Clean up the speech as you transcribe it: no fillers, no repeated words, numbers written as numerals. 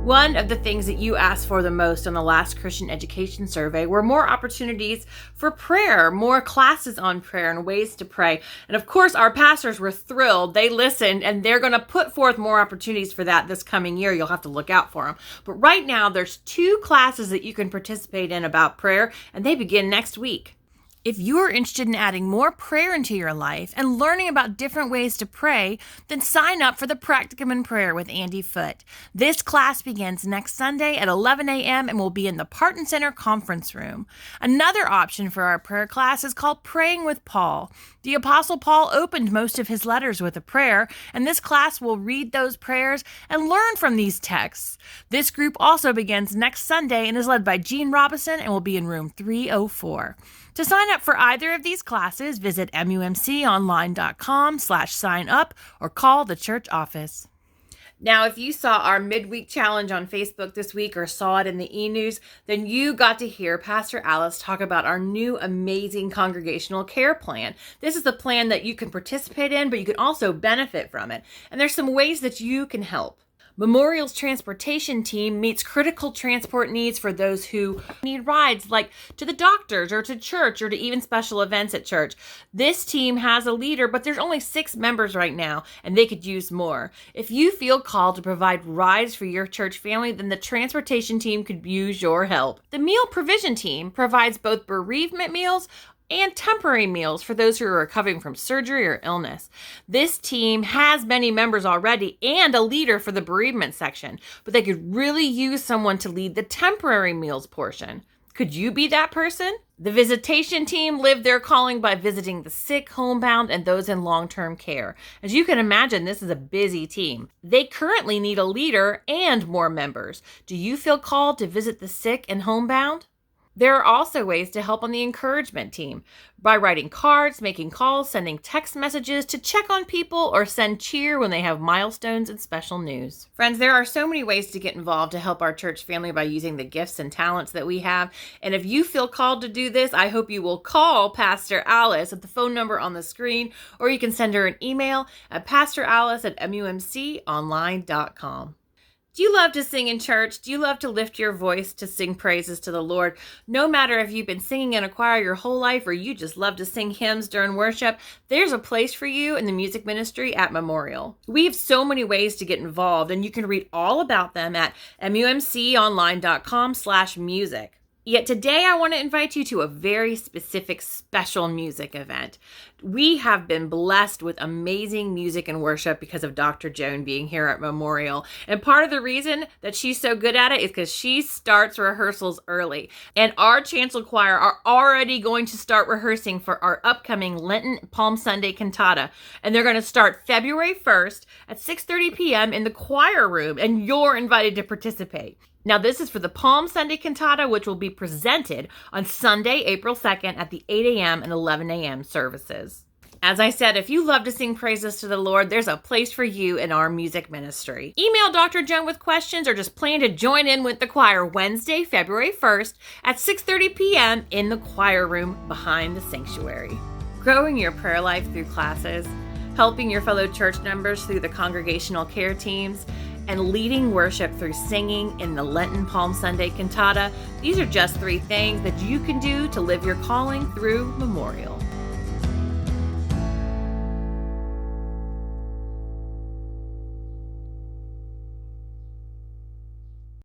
One of the things that you asked for the most on the last Christian education survey were more opportunities for prayer, more classes on prayer and ways to pray. And of course, our pastors were thrilled. They listened and they're going to put forth more opportunities for that this coming year. You'll have to look out for them. But right now, there's 2 classes that you can participate in about prayer, and they begin next week. If you are interested in adding more prayer into your life and learning about different ways to pray, then sign up for the Practicum in Prayer with Andy Foote. This class begins next Sunday at 11 a.m. and will be in the Parton Center conference room. Another option for our prayer class is called Praying with Paul. The Apostle Paul opened most of his letters with a prayer, and this class will read those prayers and learn from these texts. This group also begins next Sunday and is led by Gene Robinson and will be in room 304. To sign up for either of these classes, visit mumconline.com/sign up or call the church office. Now, if you saw our midweek challenge on Facebook this week or saw it in the e-news, then you got to hear Pastor Alice talk about our new amazing congregational care plan. This is the plan that you can participate in, but you can also benefit from it. And there's some ways that you can help. Memorial's transportation team meets critical transport needs for those who need rides, like to the doctors or to church or to even special events at church. This team has a leader, but there's only 6 members right now, and they could use more. If you feel called to provide rides for your church family, then the transportation team could use your help. The meal provision team provides both bereavement meals and temporary meals for those who are recovering from surgery or illness. This team has many members already and a leader for the bereavement section, but they could really use someone to lead the temporary meals portion. Could you be that person? The visitation team live their calling by visiting the sick, homebound, and those in long-term care. As you can imagine, this is a busy team. They currently need a leader and more members. Do you feel called to visit the sick and homebound? There are also ways to help on the encouragement team by writing cards, making calls, sending text messages to check on people or send cheer when they have milestones and special news. Friends, there are so many ways to get involved to help our church family by using the gifts and talents that we have. And if you feel called to do this, I hope you will call Pastor Alice at the phone number on the screen, or you can send her an email at pastoralice@mumconline.com. Do you love to sing in church? Do you love to lift your voice to sing praises to the Lord? No matter if you've been singing in a choir your whole life or you just love to sing hymns during worship, there's a place for you in the music ministry at Memorial. We have so many ways to get involved, and you can read all about them at mumconline.com/music. Yet today I want to invite you to a very specific special music event. We have been blessed with amazing music and worship because of Dr. Joan being here at Memorial. And part of the reason that she's so good at it is because she starts rehearsals early. And our chancel choir are already going to start rehearsing for our upcoming Lenten Palm Sunday cantata. And they're going to start February 1st at 6:30 p.m. in the choir room. And you're invited to participate. Now, this is for the Palm Sunday cantata, which will be presented on Sunday, April 2nd at the 8 a.m. and 11 a.m. services. As I said, if you love to sing praises to the Lord, there's a place for you in our music ministry. Email Dr. Joan with questions or just plan to join in with the choir Wednesday, February 1st at 6:30 p.m. in the choir room behind the sanctuary. Growing your prayer life through classes, helping your fellow church members through the congregational care teams, and leading worship through singing in the Lenten Palm Sunday cantata. These are just 3 things that you can do to live your calling through Memorial.